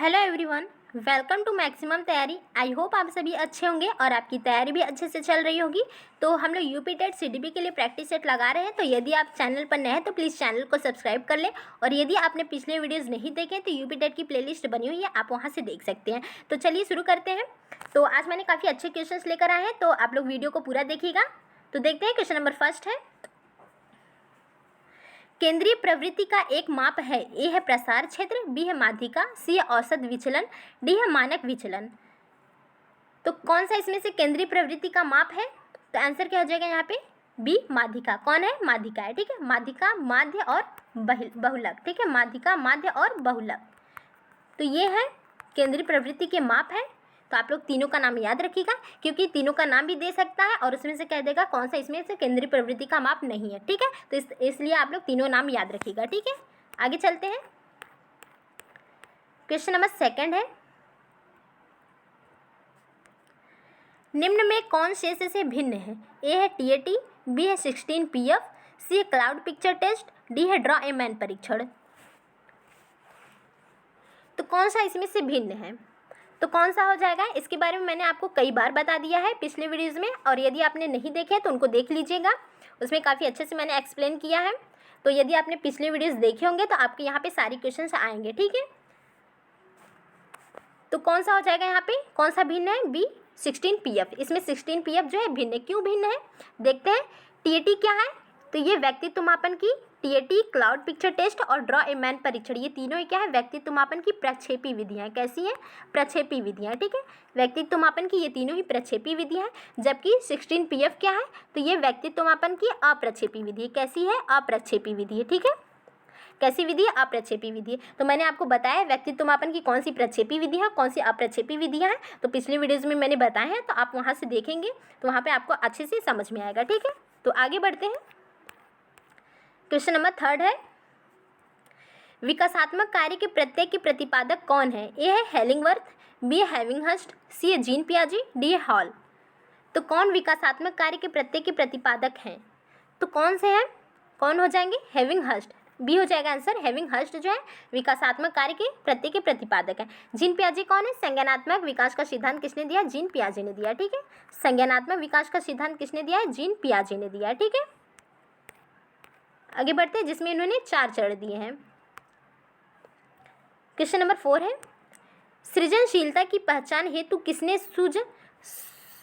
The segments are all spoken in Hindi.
Hello everyone, welcome to maximum तैयारी। आई होप आप सभी अच्छे होंगे और आपकी तैयारी भी अच्छे से चल रही होगी। तो हम लोग यूपी टेट सीडीपी के लिए प्रैक्टिस सेट लगा रहे हैं। तो यदि आप चैनल पर नए हैं तो प्लीज़ चैनल को सब्सक्राइब कर लें, और यदि आपने पिछले वीडियोज़ नहीं देखे तो यूपी टेट की प्लेलिस्ट बनी हुई है, आप वहाँ से देख सकते हैं। तो चलिए शुरू करते हैं। तो आज मैंने काफ़ी अच्छे क्वेश्चन लेकर आए हैं, तो आप लोग वीडियो को पूरा देखिएगा। तो देखते हैं, क्वेश्चन नंबर फर्स्ट है, केंद्रीय प्रवृत्ति का एक माप है। ए है प्रसार क्षेत्र, बी है माध्यिका, सी है औसत विचलन, डी है मानक विचलन। तो कौन सा इसमें से केंद्रीय प्रवृत्ति का माप है? तो आंसर क्या हो जाएगा यहाँ पे? बी माध्यिका। कौन है? माध्यिका है। ठीक है, माध्यिका, माध्य और बहुलक। ठीक है, माध्यिका, माध्य और बहुलक। तो ये है केंद्रीय प्रवृत्ति के माप है। तो आप लोग तीनों का नाम याद रखिएगा, क्योंकि तीनों का नाम भी दे सकता है और उसमें से कह देगा कौन सा इसमें से केंद्रीय प्रवृत्ति का माप नहीं है। ठीक है, तो इसलिए आप लोग तीनों नाम याद रखिएगा। ठीक है, आगे चलते हैं। क्वेश्चन नंबर सेकंड है, निम्न में कौन शेष से भिन्न है? ए है टीएटी, बी है 16 पीएफ, सी है क्लाउड पिक्चर टेस्ट, डी है ड्रॉ ए मैन परीक्षण। तो कौन सा इसमें से भिन्न है? तो कौन सा हो जाएगा? इसके बारे में मैंने आपको कई बार बता दिया है पिछले वीडियोज़ में, और यदि आपने नहीं देखे तो उनको देख लीजिएगा, उसमें काफ़ी अच्छे से मैंने एक्सप्लेन किया है। तो यदि आपने पिछले वीडियोज़ देखे होंगे तो आपके यहाँ पे सारी क्वेश्चंस आएंगे। ठीक है, तो कौन सा हो जाएगा यहाँ पे? कौन सा भिन्न है? B 16 PF. इसमें 16 पीएफ जो है भिन्न है। क्यों भिन्न है देखते हैं। टीएटी क्या है? तो ये व्यक्तित्व मापन की, टीएटी, क्लाउड पिक्चर टेस्ट और ड्रॉ ए मैन परीक्षण, ये तीनों ही क्या है? व्यक्तित्व मापन की प्रक्षेपी विधियाँ। कैसी हैं? प्रक्षेपी विधियाँ। ठीक है, व्यक्तित्व मापन की ये तीनों ही प्रक्षेपी विधियाँ हैं। जबकि 16 पीएफ क्या है? तो ये व्यक्तित्व मापन की अप्रक्षेपी विधि है। कैसी है? अप्रक्षेपी विधि है। ठीक है, कैसी विधि है? अप्रक्षेपी विधि है। तो मैंने आपको बताया व्यक्तित्व मापन की कौन सी प्रक्षेपी विधि है, कौन सी अप्रक्षेपी विधियाँ हैं। तो पिछले वीडियोज़ में मैंने बताए हैं, तो आप वहाँ से देखेंगे तो वहाँ पे आपको अच्छे से समझ में आएगा। ठीक है, तो आगे बढ़ते हैं। क्वेश्चन नंबर थर्ड है, विकासात्मक कार्य के प्रत्येक के प्रतिपादक कौन है? ए है हेलिंगवर्थ, बी है हैविंगहर्स्ट, सी है जीन पियाजे, डी है हॉल। तो कौन विकासात्मक कार्य के प्रत्येक के प्रतिपादक हैं? तो कौन से हैं? कौन हो जाएंगे? हैविंगहर्स्ट, बी हो जाएगा आंसर। हैविंगहर्स्ट जो है विकासात्मक कार्य के प्रत्येक के प्रतिपादक है। जीन पियाजे कौन है? संज्ञानात्मक विकास का सिद्धांत किसने दिया? जीन पियाजे ने दिया। ठीक है, संज्ञानात्मक विकास का सिद्धांत किसने दिया है? जीन पियाजे ने दिया है। ठीक है, आगे बढ़ते हैं, जिसमें इन्होंने 4 चरण दिए हैं। क्वेश्चन नंबर 4 है, सृजनशीलता की पहचान हेतु किसने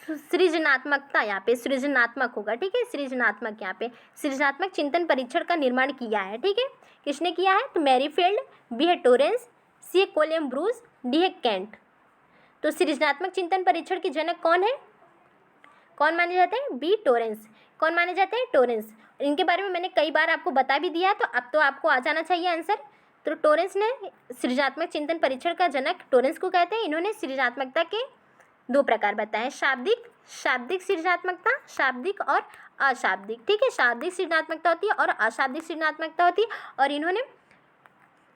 सृजनात्मकता, यहाँ पे सृजनात्मक होगा। ठीक है, सृजनात्मक, यहाँ पे सृजनात्मक चिंतन परीक्षण का निर्माण किया है। ठीक है, किसने किया है? तो मैरीफील्ड, बी है टोरेंस, सी है कोलम्ब्रूस, डी है कैंट। तो सृजनात्मक चिंतन परीक्षण के जनक कौन है? कौन माने जाते हैं? B Torrance. कौन माने जाते हैं? टोरेंस। इनके बारे में मैंने कई बार आपको बता भी दिया है, तो अब तो आपको आ जाना चाहिए आंसर। तो टोरेंस ने सृजनात्मक चिंतन परीक्षण का जनक टोरेंस को कहते हैं। इन्होंने सृजनात्मकता के 2 प्रकार बताए, शाब्दिक सृजनात्मकता, शाब्दिक और अशाब्दिक। ठीक है, शाब्दिक सृजनात्मकता होती है और अशाब्दिक सृजनात्मकता होती है। और इन्होंने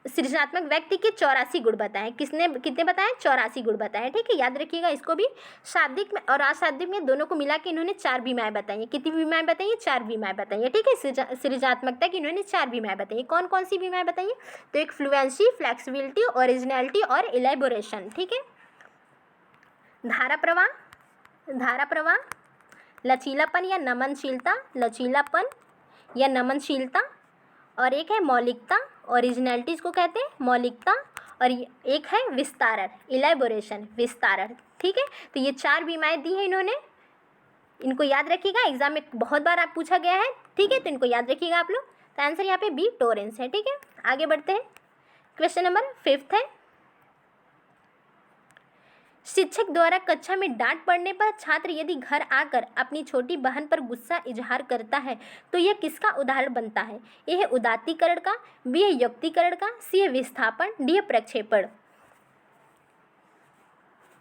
सृजनात्मक व्यक्ति के 84 गुण बताए। किसने कितने बताए? 84 गुण बताए। ठीक है, याद रखिएगा इसको भी। शाब्दिक में और अशाब्दिक में दोनों को मिला के इन्होंने 4 बीमाएँ बताई हैं। कितनी बीमाएँ बताई हैं? 4 बीमाएँ बताई हैं। ठीक है, सृजनात्मकता की इन्होंने 4 बीमाएँ बताई हैं। कौन कौन सी बीमाएँ बताई हैं? तो एक फ्लुएंसी, फ्लेक्सिबिलिटी, ओरिजिनलिटी और इलेबोरेशन। ठीक है, धारा प्रवाह, लचीलापन या नमनशीलता, लचीलापन या नमनशीलता, और एक है मौलिकता, ओरिजिनलिटी इसको कहते हैं, मौलिकता, और एक है विस्तारण, इलेबोरेशन, विस्तारण। ठीक है, तो ये 4 बीमाएँ दी हैं इन्होंने। इनको याद रखिएगा, एग्जाम में बहुत बार आप पूछा गया है। ठीक है, तो इनको याद रखिएगा आप लोग। तो आंसर यहाँ पे बी टोरेंस है। ठीक है, आगे बढ़ते हैं। क्वेश्चन नंबर 5 है, शिक्षक द्वारा कक्षा में डांट पड़ने पर छात्र यदि घर आकर अपनी छोटी बहन पर गुस्सा इजहार करता है तो यह किसका उदाहरण बनता है? ए है उदात्तीकरण का, बी है युक्तिकरण का, सी है विस्थापन, डी है प्रक्षेपण।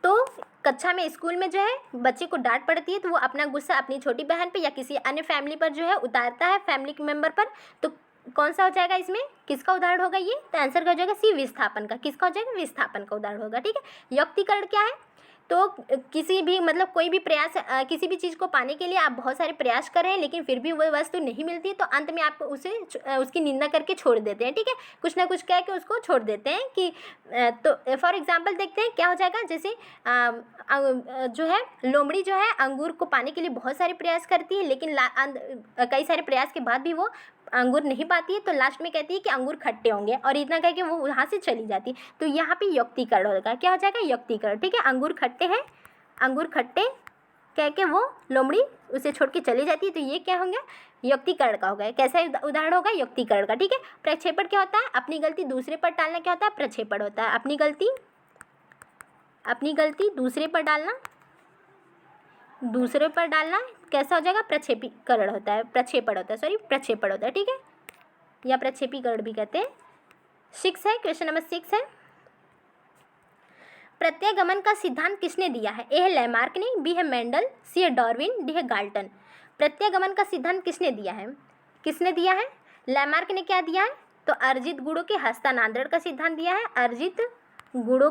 तो कक्षा में, स्कूल में जो है बच्चे को डांट पड़ती है तो वो अपना गुस्सा अपनी छोटी बहन पर या किसी अन्य फैमिली पर जो है उतारता है, फैमिली मेम्बर पर। तो कौन सा हो जाएगा इसमें? किसका उदाहरण होगा ये? तो आंसर का हो जाएगा सी, विस्थापन का। किसका हो जाएगा? विस्थापन का उदाहरण होगा। ठीक है, युक्तिकरण क्या है? तो किसी भी मतलब कोई भी प्रयास किसी भी चीज़ को पाने के लिए आप बहुत सारे प्रयास कर रहे हैं लेकिन फिर भी वो वस्तु नहीं मिलती तो अंत में आप उसे उसकी निंदा करके छोड़ देते हैं, ठीक है, कुछ ना कुछ कह के उसको छोड़ देते हैं कि तो फॉर एग्जांपल देखते हैं क्या हो जाएगा। जैसे जो है लोमड़ी जो है अंगूर को पाने के लिए बहुत सारे प्रयास करती है लेकिन कई सारे प्रयास के बाद भी वो अंगूर नहीं पाती है, तो लास्ट में कहती है कि अंगूर खट्टे होंगे और इतना कह के वो वहाँ से चली जाती है। तो यहाँ पे युक्तिकरण होगा, क्या हो जाएगा, युक्तिकरण, ठीक है। अंगूर खट्टे हैं, अंगूर खट्टे कह के वो लोमड़ी उसे छोड़ के चली जाती है, तो ये क्या होंगे, युक्तिकरण का होगा। कैसा उदाहरण होगा, युक्तिकरण का, ठीक है। प्रक्षेपण क्या होता है, अपनी गलती दूसरे पर टालना क्या होता है, प्रक्षेपण होता है। अपनी गलती दूसरे पर डालना, दूसरे पर डालना कैसा हो जाएगा, प्रक्षेपीकरण होता है, प्रक्षेपण होता है, सॉरी प्रक्षेपण होता है, ठीक है, या प्रक्षेपीकरण भी कहते हैं। 6 है, क्वेश्चन नंबर 6 है, प्रत्यागमन का सिद्धांत किसने दिया है। ए है लैमार्क ने, बी है मेंडल, सी है डार्विन, डी है गाल्टन। प्रत्यागमन का सिद्धांत किसने दिया है, किसने दिया है, लैमार्क ने क्या दिया है, तो अर्जित गुणों के हस्तांतरण का सिद्धांत दिया है, अर्जित गुणों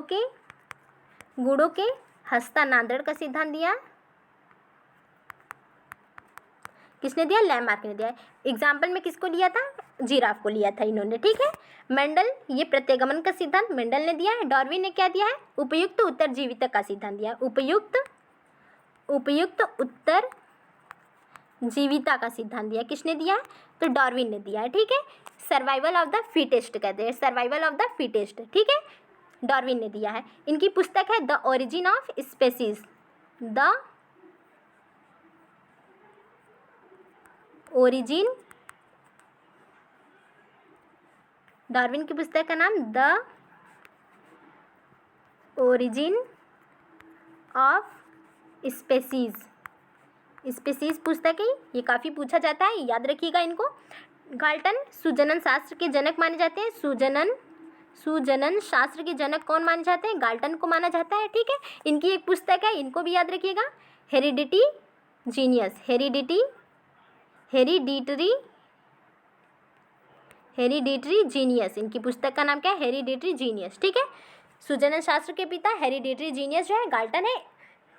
के हस्तांतरण का सिद्धांत दिया है, किसने दिया, लैमार्क ने दिया है। एग्जाम्पल में किसको लिया था, जिराफ को लिया था इन्होंने, ठीक है। मेंडल, ये प्रत्यागमन का सिद्धांत मेंडल ने दिया है। डार्विन ने क्या दिया है, उपयुक्त उत्तरजीविता का सिद्धांत दिया है, उपयुक्त उत्तरजीविता का सिद्धांत दिया, किसने दिया है, तो डार्विन ने दिया है, ठीक है। सर्वाइवल ऑफ द फिटेस्ट कहते हैं, सर्वाइवल ऑफ द फिटेस्ट, ठीक है, डार्विन ने दिया है। इनकी पुस्तक है the origin of species, the origin, Darwin की पुस्तक का नाम the origin of species, species पुस्तक है, ये काफ़ी पूछा जाता है, याद रखिएगा इनको। गाल्टन सुजनन शास्त्र के जनक माने जाते हैं, सुजनन शास्त्र के जनक कौन माने जाते हैं, गाल्टन को माना जाता है, ठीक है। इनकी एक पुस्तक है, इनको भी याद रखिएगा, हेरिडिटी जीनियस, हेरिडिटरी जीनियस, इनकी पुस्तक का नाम क्या है, हेरिडिटरी जीनियस, ठीक है। सुजनन शास्त्र के पिता हेरिडिटरी जीनियस जो है गाल्टन है,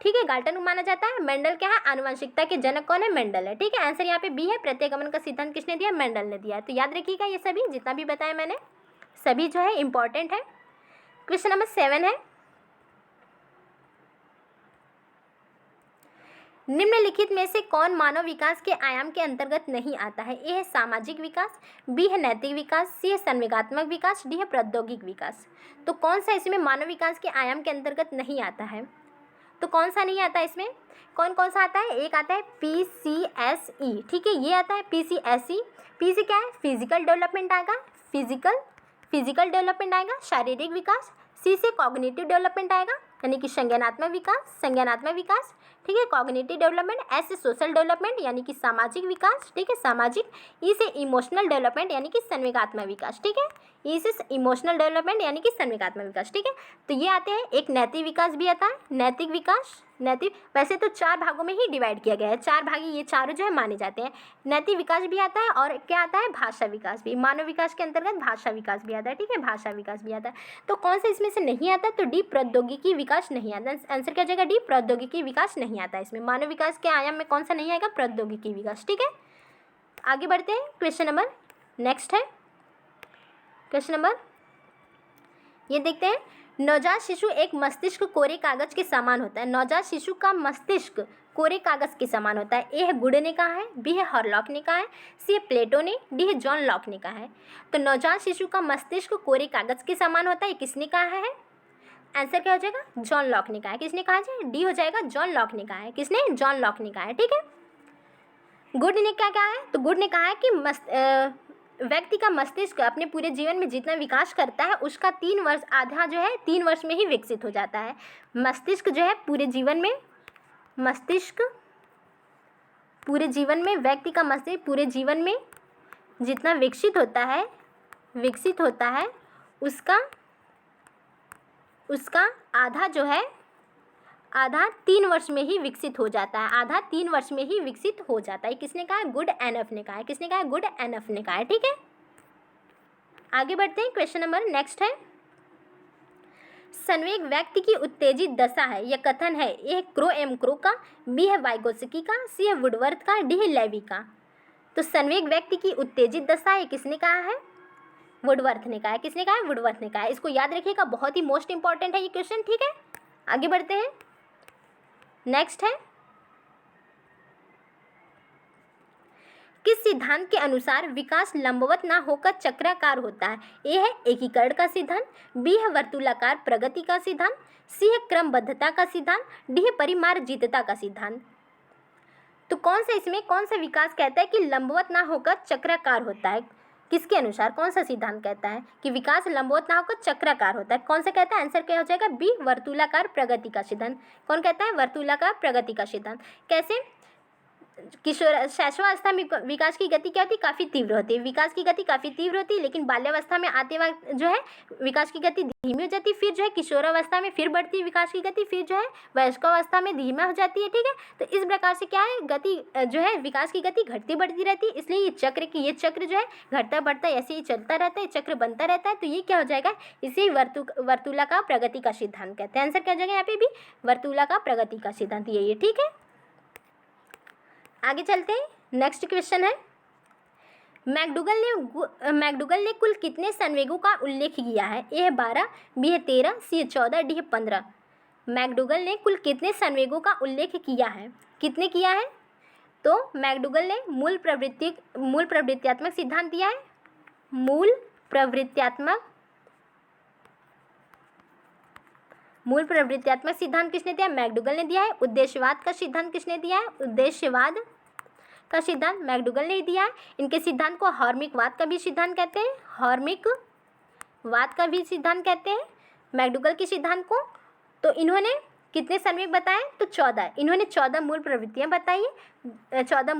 ठीक है, गाल्टन को माना जाता है। मेंडल क्या है, आनुवंशिकता के जनक कौन है, मेंडल है, ठीक है। आंसर यहाँ पे बी है, प्रत्यागमन का सिद्धांत किसने दिया, मेंडल ने दिया है। तो याद रखिएगा ये सभी जितना भी बताया मैंने, सभी जो है इंपॉर्टेंट है। क्वेश्चन नंबर 7 है, निम्नलिखित में से कौन मानव विकास के आयाम के अंतर्गत नहीं आता है। ए है सामाजिक विकास, बी है नैतिक विकास, सी है संवेगात्मक विकास, डी है प्रौद्योगिक विकास। तो कौन सा इसमें मानव विकास के आयाम के अंतर्गत नहीं आता है, तो कौन सा नहीं आता है इसमें, कौन कौन सा आता है, एक आता है PCSE, ठीक है, ये आता है PCSE। पी से क्या है, फिजिकल डेवलपमेंट आएगा, फिजिकल डेवलपमेंट आएगा, शारीरिक विकास। सी से कॉग्निटिव डेवलपमेंट आएगा यानी कि संज्ञानात्मक विकास, ठीक है, कॉग्निटिव डेवलपमेंट। एस से सोशल डेवलपमेंट यानी कि सामाजिक विकास, ठीक है, सामाजिक। ई से इमोशनल डेवलपमेंट यानी कि संवेगात्मक विकास, ठीक है, ई से इमोशनल डेवलपमेंट यानी कि संवेगात्मक विकास, ठीक है। तो ये आते हैं, एक नैतिक विकास भी आता है, नैतिक विकास, नैतिक वैसे तो 4 भागों में ही डिवाइड किया गया है, 4 भागी ये चारों जो है माने जाते हैं। नैतिक विकास भी आता है और क्या आता है, भाषा विकास भी, मानव विकास के अंतर्गत भाषा विकास भी आता है, ठीक है, भाषा विकास भी आता है। तो कौन सा इसमें से नहीं आता, तो डी प्रौद्योगिकी विकास नहीं आता। आंसर क्या हो जाएगा, डी प्रौद्योगिकी विकास नहीं आता इसमें। मानव विकास के आयाम में कौन सा नहीं आएगा, प्रौद्योगिकी विकास, ठीक है। आगे बढ़ते हैं, क्वेश्चन नंबर नेक्स्ट है, क्वेश्चन नंबर ये देखते हैं। नवजात शिशु एक मस्तिष्क कोरे कागज के समान होता है, नवजात शिशु का मस्तिष्क कोरे कागज के समान होता है। ए है गुड ने कहा है, बी है हॉरलॉक ने कहा है, सी है प्लेटो ने, डी है जॉन लॉक ने कहा है। तो नवजात शिशु का मस्तिष्क कोरे कागज के समान होता है, ये किसने कहा है, आंसर क्या हो जाएगा, जॉन लॉक ने कहा है। किसने कहा है, डी हो जाएगा, जॉन लॉक ने कहा है, किसने, जॉन लॉक ने कहा है, ठीक है। गुड ने क्या कहा है, तो गुड ने कहा है कि व्यक्ति का मस्तिष्क अपने पूरे जीवन में जितना विकास करता है उसका 3 वर्ष आधा जो है 3 वर्ष में ही विकसित हो जाता है। मस्तिष्क जो है पूरे जीवन में, मस्तिष्क पूरे जीवन में, व्यक्ति का मस्तिष्क पूरे जीवन में जितना विकसित होता है उसका आधा जो है, आधा 3 वर्ष में ही विकसित हो जाता है, आधा 3 वर्ष में ही विकसित हो जाता है। किसने कहा है, गुड एनफ ने कहा है, किसने कहा है, गुड एनफ ने कहा है, ठीक है। आगे बढ़ते हैं, क्वेश्चन नंबर नेक्स्ट है। संवेग व्यक्ति की उत्तेजित दशा है, यह कथन है। ए है क्रो एम क्रो का, बी है वाइगोत्स्की का, सी है वुडवर्थ का, डी है लेवी का। तो संवेग व्यक्ति की उत्तेजित दशा है, किसने कहा है? वुडवर्थ ने कहा है। किसने कहा है? वुडवर्थ ने कहा है। इसको याद रखिएगा, बहुत ही मोस्ट इंपॉर्टेंट है ये क्वेश्चन, ठीक है। आगे बढ़ते हैं। नेक्स्ट है, किस सिद्धांत के अनुसार विकास लंबवत ना होकर चक्राकार होता है? ए है एकीकरण का सिद्धांत, बी है वर्तुलाकार प्रगति का सिद्धांत, सी है क्रमबद्धता का सिद्धांत, डी है परिमार्जितता का सिद्धांत। तो कौन सा विकास कहता है कि लंबवत ना होकर चक्राकार होता है? किसके अनुसार कौन सा सिद्धांत कहता है कि विकास लंबवत ना होकर चक्राकार होता है? कौन सा कहता है? आंसर क्या हो जाएगा? बी, वर्तुलाकार प्रगति का सिद्धांत। कौन कहता है? वर्तुलाकार प्रगति का सिद्धांत। कैसे? शैशवावस्था में विकास की गति क्या होती है? काफ़ी तीव्र होती है। विकास की गति काफ़ी तीव्र होती है, लेकिन बाल्यावस्था में आते वक्त जो है विकास की गति धीमी हो जाती है। फिर जो है किशोरावस्था में फिर बढ़ती है विकास की गति, फिर जो है वयस्कावस्था में धीमा हो जाती है, ठीक है। तो इस प्रकार से क्या है, गति जो है विकास की गति घटती बढ़ती रहती है। इसलिए ये चक्र जो है घटता बढ़ता ऐसे ही चलता रहता है, चक्र बनता रहता है। तो ये क्या हो जाएगा? इसे वर्तुलाकार प्रगति का सिद्धांत कहते हैं। आंसर क्या हो जाएगा यहाँ पे भी? वर्तुलाकार प्रगति का सिद्धांत, ये ठीक है। आगे चलते हैं। नेक्स्ट क्वेश्चन है, मैकडूगल ने कुल कितने संवेगों का उल्लेख किया है? ए है 12, बी है 13, सी है 14, डी है 15। मैकडूगल ने कुल कितने संवेगों का उल्लेख किया है? कितने किया है? तो मैकडूगल ने मूल प्रवृत्त्यात्मक सिद्धांत दिया है। मूल प्रवृत्त्यात्मक सिद्धांत किसने दिया? मैकडूगल ने दिया है। उद्देश्यवाद का सिद्धांत किसने दिया है? उद्देश्यवाद का सिद्धांत मैकडूगल ने दिया है। इनके सिद्धांत को हार्मिकवाद का भी सिद्धांत कहते हैं। हार्मिकवाद का भी सिद्धांत कहते हैं मैकडूगल के सिद्धांत को। तो इन्होंने कितने संवेग बताए? तो 14। इन्होंने 14 मूल प्रवृत्तियाँ बताई और इन 14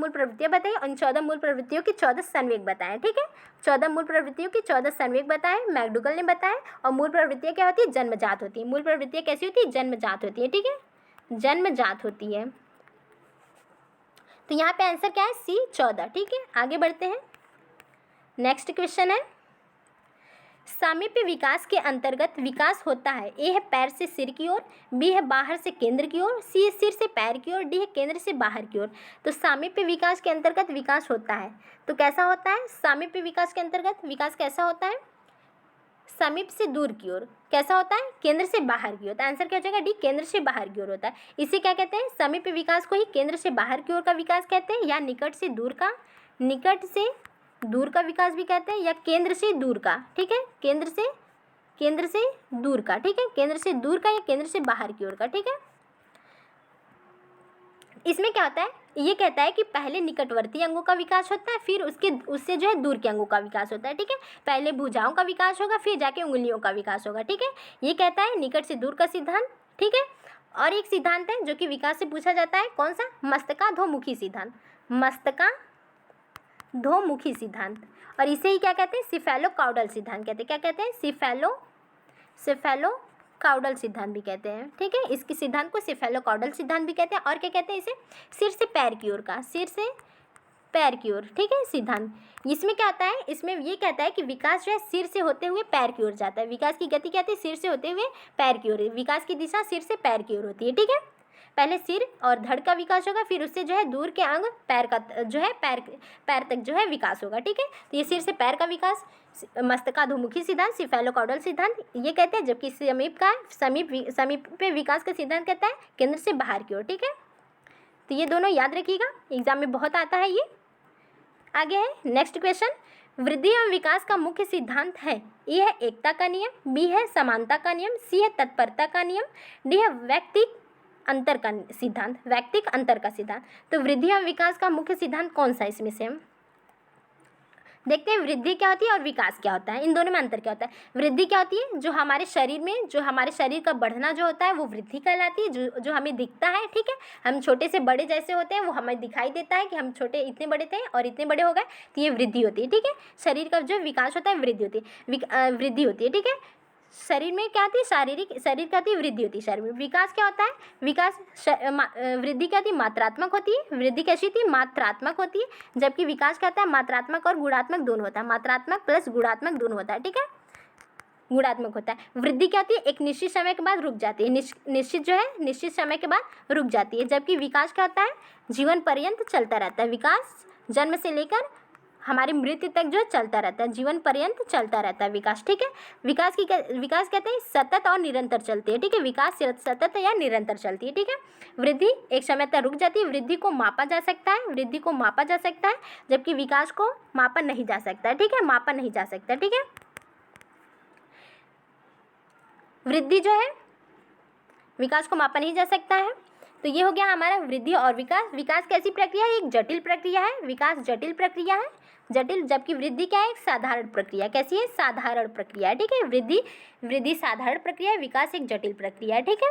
मूल प्रवृत्तियों की 14 संवेग बताए, ठीक है। 14 मूल प्रवृत्तियों की 14 संवेग बताए मैकडूगल ने बताए। और मूल प्रवृत्तियाँ क्या होती है? जन्मजात होती है। मूल प्रवृत्तियाँ कैसी होती है? जन्मजात होती है, ठीक है, जन्मजात होती है। तो यहाँ पे आंसर क्या है? सी 14, ठीक है। आगे बढ़ते हैं। नेक्स्ट क्वेश्चन है, सामीप्य विकास के अंतर्गत विकास होता है। ए है पैर से सिर की ओर, बी है बाहर से केंद्र की ओर, सी है सिर से पैर की ओर, डी है केंद्र से बाहर की ओर। तो सामीप्य विकास के अंतर्गत विकास होता है तो कैसा होता है? सामीप्य विकास के अंतर्गत विकास कैसा होता है? समीप से दूर की ओर। कैसा होता है? केंद्र से बाहर की ओर। तो आंसर क्या हो जाएगा? डी, केंद्र से बाहर की ओर होता है। इसे क्या कहते हैं? समीप विकास को ही केंद्र से बाहर की ओर का विकास कहते हैं, या निकट से दूर का विकास भी कहते हैं, या केंद्र से दूर का, ठीक है, केंद्र से दूर का, ठीक है, केंद्र से दूर का या केंद्र से बाहर की ओर का, ठीक है। इसमें क्या होता है? ये कहता है कि पहले निकटवर्ती अंगों का विकास होता है, फिर उससे जो है दूर के अंगों का विकास होता है, ठीक है। पहले भुजाओं का विकास होगा, फिर जाके उंगलियों का विकास होगा, ठीक है। ये कहता है निकट से दूर का सिद्धांत, ठीक है। और एक सिद्धांत है जो कि विकास से पूछा जाता है, कौन सा? मस्तकाधोमुखी सिद्धांत। मस्तकाधोमुखी सिद्धांत। और इसे ही क्या कहते हैं? सिफेलोकाउडल सिद्धांत कहते हैं। क्या कहते हैं? सिफेलोकाउडल सिद्धांत भी कहते हैं, ठीक है। इसके सिद्धांत को सिफेलोकाउडल सिद्धांत भी कहते हैं। और क्या कहते हैं इसे? सिर से पैर की ओर का, सिर से पैर की ओर, ठीक है, सिद्धांत। इसमें क्या आता है? इसमें ये कहता है कि विकास जो है सिर से होते हुए पैर की ओर जाता है। विकास की गति क्या होती है? सिर से होते हुए पैर की ओर। विकास की दिशा सिर से पैर की ओर होती है, ठीक है। पहले सिर और धड़ का विकास होगा, फिर उससे जो है दूर के अंग पैर का जो है पैर तक जो है विकास होगा, ठीक है। तो ये सिर से पैर का विकास मस्तकाधोमुखी सिद्धांत, सिफेलोकाउडल सिद्धांत ये कहते हैं। जबकि समीप पे विकास का सिद्धांत कहता है केंद्र से बाहर की ओर, ठीक है। तो ये दोनों याद रखिएगा, एग्जाम में बहुत आता है ये। आगे है नेक्स्ट क्वेश्चन, वृद्धि एवं विकास का मुख्य सिद्धांत है। ए है एकता का नियम, बी है समानता का नियम, सी है तत्परता का नियम, डी है वैयक्तिक अंतर का सिद्धांत। तो वृद्धि और विकास का मुख्य सिद्धांत कौन सा? इसमें से हम देखते हैं वृद्धि क्या होती है और विकास क्या होता है, इन दोनों में अंतर क्या होता है। वृद्धि क्या होती है? जो हमारे शरीर का बढ़ना जो होता है वो वृद्धि कहलाती है, जो हमें दिखता है, ठीक है। हम छोटे से बड़े जैसे होते हैं, वो हमें दिखाई देता है कि हम छोटे इतने बड़े थे और इतने बड़े हो गए, तो ये वृद्धि होती है, ठीक है। शरीर का जो विकास होता है वृद्धि होती है, ठीक है। शरीर में क्या होती है? शरीर क्या होती है? वृद्धि होती है शरीर में। विकास क्या होता है? वृद्धि क्या होती है? मात्रात्मक होती है। वृद्धि कैसी होती है? मात्रात्मक होती है। जबकि विकास क्या होता है? मात्रात्मक और गुणात्मक दोनों होता है, मात्रात्मक प्लस गुणात्मक दोनों होता है, ठीक है। गुणात्मक होता है। वृद्धि क्या होती है, एक निश्चित समय के बाद रुक जाती है, निश्चित समय के बाद रुक जाती है। जबकि विकास क्या होता है, जीवन पर्यंत चलता रहता है। विकास जन्म से लेकर हमारी मृत्यु तक जो है चलता रहता है, जीवन पर्यंत चलता रहता है विकास, ठीक है। विकास कहते हैं सतत और निरंतर चलती है, ठीक है। विकास सतत या निरंतर चलती है, ठीक है। वृद्धि एक समय तक रुक जाती है। वृद्धि को मापा जा सकता है, जबकि विकास को मापा नहीं जा सकता है, ठीक है, मापा नहीं जा सकता, ठीक है। वृद्धि जो है विकास को मापा नहीं जा सकता है। तो ये हो गया हमारा वृद्धि और विकास। विकास कैसी प्रक्रिया है, एक जटिल प्रक्रिया है। विकास जटिल प्रक्रिया है, जबकि वृद्धि क्या है, एक साधारण प्रक्रिया। कैसी है, साधारण प्रक्रिया है, ठीक है। वृद्धि साधारण प्रक्रिया है, विकास एक जटिल प्रक्रिया है, ठीक है।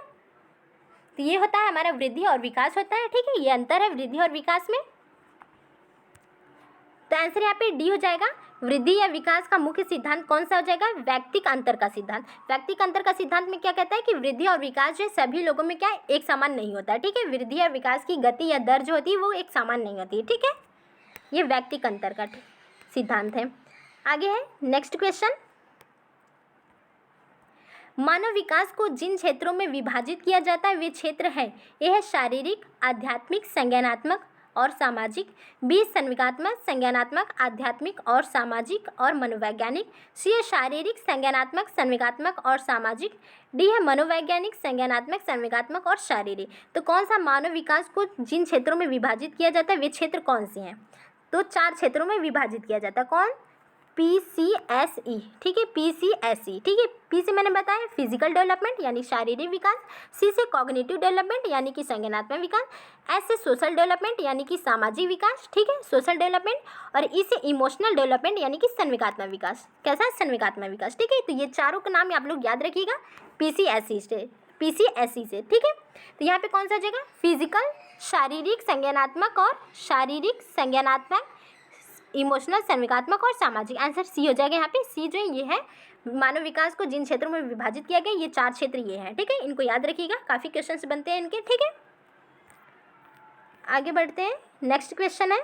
तो ये होता है हमारा वृद्धि और विकास होता है, ठीक है। ये अंतर है वृद्धि और विकास में। तो आंसर यहाँ पे डी हो जाएगा। वृद्धि या विकास का मुख्य सिद्धांत कौन सा हो जाएगा, व्यक्तिक अंतर का सिद्धांत। व्यक्तिक अंतर का सिद्धांत में क्या कहता है कि वृद्धि और विकास जो सभी लोगों में क्या है, एक समान नहीं होता है, ठीक है। वृद्धि और विकास की गति या दर जो होती है वो एक समान नहीं होती है, ठीक है। ये व्यक्तिक अंतर का सिद्धांत है। आगे है नेक्स्ट क्वेश्चन। मानव विकास को जिन क्षेत्रों में विभाजित किया जाता है वे क्षेत्र है, ए है शारीरिक, आध्यात्मिक, संज्ञानात्मक और सामाजिक, बी संवेगात्मक, संज्ञानात्मक, आध्यात्मिक और सामाजिक और मनोवैज्ञानिक, सी है शारीरिक, संज्ञानात्मक, संवेगात्मक और सामाजिक, डी है मनोवैज्ञानिक, संज्ञानात्मक, संवेगात्मक और शारीरिक। तो कौन सा मानव विकास को जिन क्षेत्रों में विभाजित किया जाता है वे क्षेत्र कौन से हैं, तो 4 क्षेत्रों में विभाजित किया जाता है। कौन, PCSE, ठीक है, PCSE, ठीक है। पी से मैंने बताया फिजिकल डेवलपमेंट यानी शारीरिक विकास, सी से कॉग्निटिव डेवलपमेंट यानी कि संज्ञानात्मक विकास, एस से सोशल डेवलपमेंट यानी कि सामाजिक विकास, ठीक है, सोशल डेवलपमेंट, और ई से इमोशनल डेवलपमेंट यानी कि संवेगात्मक विकास। कैसा है, संवेगात्मक विकास, ठीक है। तो ये चारों का नाम आप लोग याद रखिएगा PCSE से, ठीक है। तो यहाँ पे कौन सा जगह, फिजिकल, शारीरिक, संज्ञानात्मक और शारीरिक, संज्ञानात्मक, इमोशनल, संवेगात्मक और सामाजिक। आंसर सी हो जाएगा यहाँ पे। सी जो ये है मानव विकास को जिन क्षेत्रों में विभाजित किया गया, ये 4 क्षेत्र ये हैं, ठीक है। इनको याद रखिएगा, काफ़ी क्वेश्चंस बनते हैं इनके, ठीक है। आगे बढ़ते हैं, नेक्स्ट क्वेश्चन है,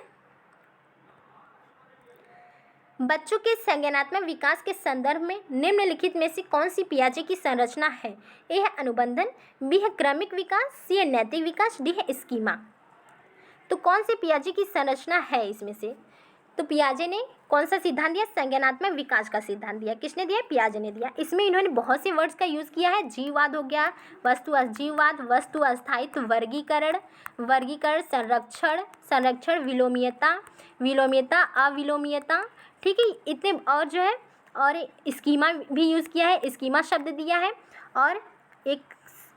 बच्चों के संज्ञानात्मक विकास के संदर्भ में निम्नलिखित में से कौन सी पियाजे की संरचना है, ए है अनुबंधन, बी है क्रमिक विकास, सी है नैतिक विकास, डी है स्कीमा। तो कौन से पियाजे की संरचना है इसमें से, तो पियाजे ने कौन सा सिद्धांत दिया, संज्ञानात्मक विकास का सिद्धांत दिया। किसने दिया, पियाजे ने दिया। इसमें इन्होंने बहुत से वर्ड्स का यूज़ किया है, जीववाद हो गया, वस्तु अजीववाद, वस्तु अस्थायित्व, वर्गीकरण, संरक्षण, विलोमीयता, अविलोमीयता, ठीक है, इतने, और जो है और स्कीमा भी यूज़ किया है, स्कीमा शब्द दिया है, और एक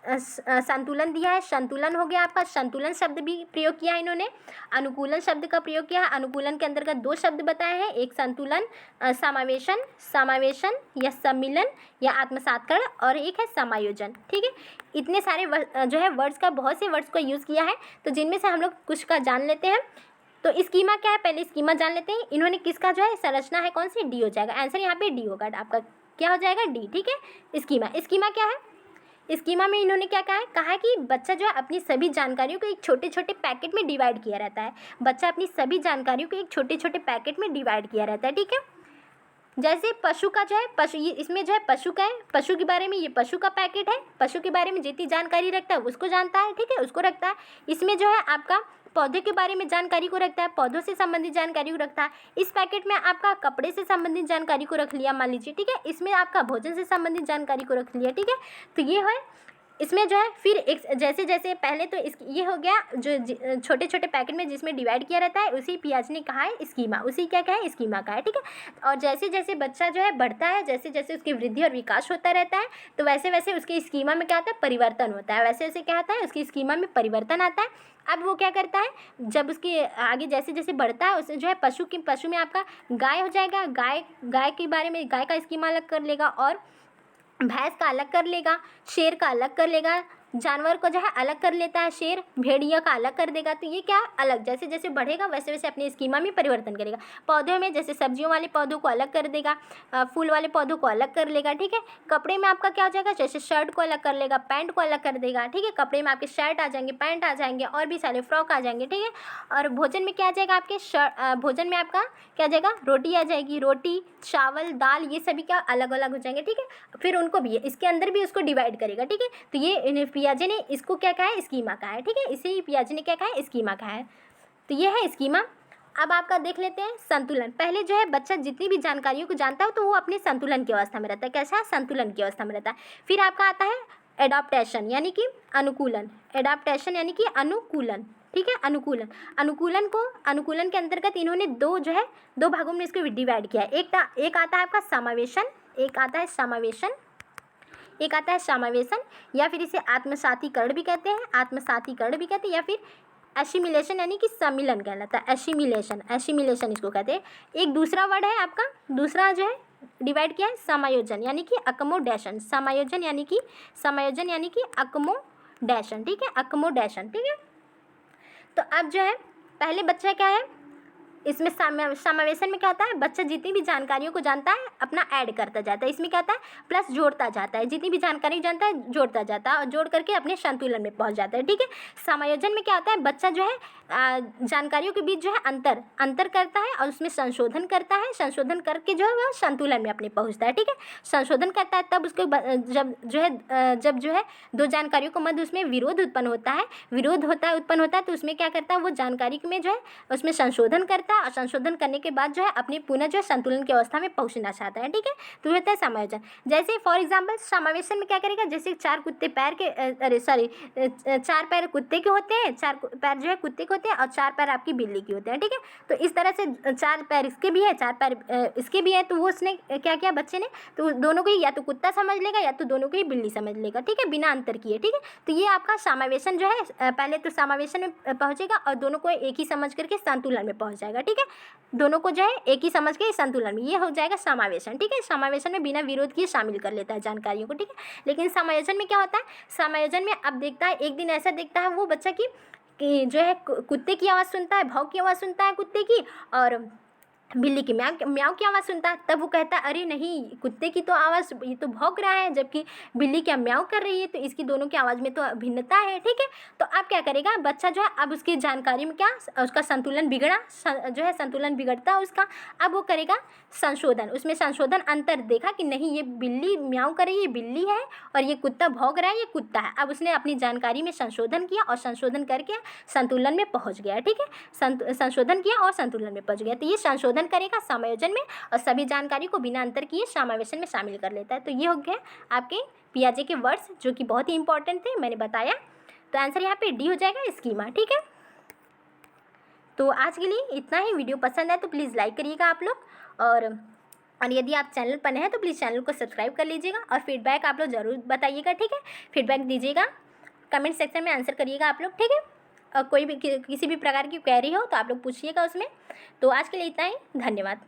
संतुलन दिया है, संतुलन हो गया आपका, संतुलन शब्द भी प्रयोग किया है इन्होंने। अनुकूलन शब्द का प्रयोग किया है, अनुकूलन के अंतर्गत 2 शब्द बताए हैं, एक संतुलन, समावेशन या सम्मिलन या आत्मसात्करण, और एक है समायोजन, ठीक है। इतने सारे जो है वर्ड्स का, बहुत से वर्ड्स को यूज़ किया है, तो जिनमें से हम लोग कुछ का जान लेते हैं। तो स्कीमा क्या है, पहले स्कीमा जान लेते हैं। इन्होंने किसका जो है संरचना है, कौन सी, डी हो जाएगा। आंसर यहाँ पे डी होगा, आपका क्या हो जाएगा, डी, ठीक है। स्कीमा क्या है, स्कीमा में इन्होंने क्या कहा है कि बच्चा जो है अपनी सभी जानकारियों को एक छोटे छोटे पैकेट में डिवाइड किया रहता है। बच्चा अपनी सभी जानकारियों को एक छोटे छोटे पैकेट में डिवाइड किया रहता है, ठीक है। जैसे पशु का जो है, ये इसमें जो है पशु का है, पशु के बारे में, ये पशु का पैकेट है, पशु के बारे में जितनी जानकारी रखता है उसको जानता है, ठीक है, उसको रखता है। इसमें जो है आपका पौधे के बारे में जानकारी को रखता है, पौधों से संबंधित जानकारी को रखता है। इस पैकेट में आपका कपड़े से संबंधित जानकारी को रख लिया मान लीजिए, ठीक है। इसमें आपका भोजन से संबंधित जानकारी को रख लिया, ठीक है। तो ये है इसमें जो है, फिर एक जैसे जैसे पहले तो ये हो गया जो छोटे छोटे पैकेट में जिसमें डिवाइड किया रहता है, उसी पियाजे ने कहा है स्कीमा, उसी क्या कहा है, स्कीमा का है, ठीक है। और जैसे जैसे बच्चा जो है बढ़ता है, जैसे जैसे उसकी वृद्धि और विकास होता रहता है, तो वैसे वैसे उसकी स्कीमा में क्या होता है, परिवर्तन होता है। वैसे वैसे क्या होता है, उसकी स्कीमा में परिवर्तन आता है। अब वो क्या करता है, जब उसके आगे जैसे जैसे बढ़ता है, उससे जो है पशु में आपका गाय हो जाएगा, गाय के बारे में गाय का स्कीमा अलग कर लेगा, और भैंस का अलग कर लेगा, शेर का अलग कर लेगा, जानवर को जो है अलग कर लेता है, शेर भेड़िया का अलग कर देगा। तो ये क्या अलग, जैसे जैसे बढ़ेगा वैसे वैसे अपने स्कीमा में परिवर्तन करेगा। पौधों में जैसे सब्जियों वाले पौधों को अलग कर देगा, फूल वाले पौधों को अलग कर लेगा, ठीक है। कपड़े में आपका क्या हो जाएगा, जैसे शर्ट को अलग कर लेगा, पैंट को अलग कर देगा, ठीक है। कपड़े में आपके शर्ट आ जाएंगे, पैंट आ जाएंगे और भी सारे फ्रॉक आ जाएंगे, ठीक है। और भोजन में क्या आ जाएगा आपके भोजन में आपका क्या आ जाएगा, रोटी आ जाएगी, रोटी चावल दाल ये सभी क्या अलग अलग हो जाएंगे, ठीक है। फिर उनको भी इसके अंदर भी उसको डिवाइड करेगा, ठीक है। तो ये पियाजे ने इसको क्या कहा है, स्कीमा कहा है, ठीक है। इसे ही पियाजे ने क्या कहा है, स्कीमा कहा है। तो ये है स्कीमा। अब आपका देख लेते हैं संतुलन। पहले जो है बच्चा जितनी भी जानकारियों को जानता है तो वो अपने संतुलन की अवस्था में रहता है। कैसा है, संतुलन की अवस्था में रहता है। फिर आपका आता है एडाप्टेशन यानी कि अनुकूलन। एडाप्टेशन यानी कि अनुकूलन, ठीक है। अनुकूलन के अंतर्गत इन्होंने दो भागों में इसको डिवाइड किया है। एक आता है आपका समावेशन, एक आता है समावेशन या फिर इसे आत्मसातीकरण भी कहते हैं, या फिर एसिमिलेशन यानी कि सम्मिलन कहलाता है। एसिमिलेशन इसको कहते हैं। एक दूसरा वर्ड है आपका, दूसरा जो है डिवाइड किया है समायोजन यानी कि अकोमोडेशन। समायोजन यानी कि अकोमोडेशन, ठीक है, अकोमोडेशन, ठीक है। तो अब जो है पहले बच्चा क्या है, इसमें समावेशन में क्या होता है, बच्चा जितनी भी जानकारियों को जानता है अपना ऐड करता जाता है। इसमें क्या होता है, प्लस जोड़ता जाता है, जितनी भी जानकारी जानता है जोड़ता जाता है और जोड़ करके अपने संतुलन में पहुंच जाता है, ठीक है। समायोजन में क्या होता है, बच्चा जो है जानकारियों के बीच जो है अंतर करता है और उसमें संशोधन करता है। संशोधन करके जो है वह संतुलन में अपने पहुँचता है, ठीक है। संशोधन करता है तब उसको जब जो है दो जानकारियों को मध्य उसमें विरोध उत्पन्न होता है तो उसमें क्या करता है, वो जानकारी में जो है उसमें संशोधन करता है और संशोधन करने के बाद जो है अपने पुनः जो है संतुलन की अवस्था में पहुंचना चाहता है, ठीक है। तो होता है समायोजन। जैसे फॉर एग्जांपल समावेशन में क्या करेगा, जैसे चार पैर कुत्ते के होते हैं, चार पैर जो है कुत्ते के होते हैं और चार पैर आपकी बिल्ली के होते हैं, ठीक है। तो इस तरह से चार पैर इसके भी है, चार पैर इसके भी है। तो वो उसने क्या किया बच्चे ने, तो दोनों को ही या तो कुत्ता समझ लेगा या तो दोनों को ही बिल्ली समझ लेगा, ठीक है, बिना अंतर किए, ठीक है। तो ये आपका समावेशन जो है पहले तो समावेशन में पहुंचेगा और दोनों को एक ही समझ करके संतुलन में पहुंच जाएगा, ठीक है। दोनों को जो है एक ही समझ के संतुलन में, ये हो जाएगा समावेशन, ठीक है। समावेशन में बिना विरोध किए शामिल कर लेता है जानकारियों को, ठीक है। लेकिन समायोजन में क्या होता है, समायोजन में अब देखता है, एक दिन ऐसा देखता है वो बच्चा कि जो है कुत्ते की आवाज़ सुनता है, भौं की आवाज़ सुनता है कुत्ते की, और बिल्ली की म्याऊ की आवाज़ सुनता है। तब वो कहता है अरे नहीं, कुत्ते की तो आवाज़ ये तो भौंक रहा है जबकि बिल्ली क्या म्याऊ कर रही है, तो इसकी दोनों की आवाज़ में तो भिन्नता है, ठीक है। तो अब क्या करेगा बच्चा जो है, अब उसकी जानकारी में क्या उसका संतुलन संतुलन बिगड़ता है उसका। अब वो करेगा संशोधन, उसमें संशोधन अंतर देखा कि नहीं ये बिल्ली म्याऊ कर रही है, ये बिल्ली है, और ये कुत्ता भौंक रहा है, ये कुत्ता है। अब उसने अपनी जानकारी में संशोधन किया और संशोधन करके संतुलन में पहुँच गया, ठीक है। संशोधन किया और संतुलन में पहुँच गया। तो ये संशोधन करेगा समायोजन में और सभी जानकारी को बिना अंतर किए समावेशन में शामिल कर लेता है। तो ये हो गया आपके पियाजे के वर्ड्स जो कि बहुत ही इंपॉर्टेंट थे, मैंने बताया। तो आंसर यहाँ पे डी हो जाएगा, स्कीमा, ठीक है। तो आज के लिए इतना ही। वीडियो पसंद है तो प्लीज़ लाइक करिएगा आप लोग, और यदि आप चैनल पर नए हैं तो प्लीज़ चैनल को सब्सक्राइब कर लीजिएगा और फीडबैक आप लोग ज़रूर बताइएगा, ठीक है। फीडबैक दीजिएगा, कमेंट सेक्शन में आंसर करिएगा आप लोग, ठीक है। और कोई भी किसी भी प्रकार की क्वेरी हो तो आप लोग पूछिएगा उसमें। तो आज के लिए इतना ही, धन्यवाद।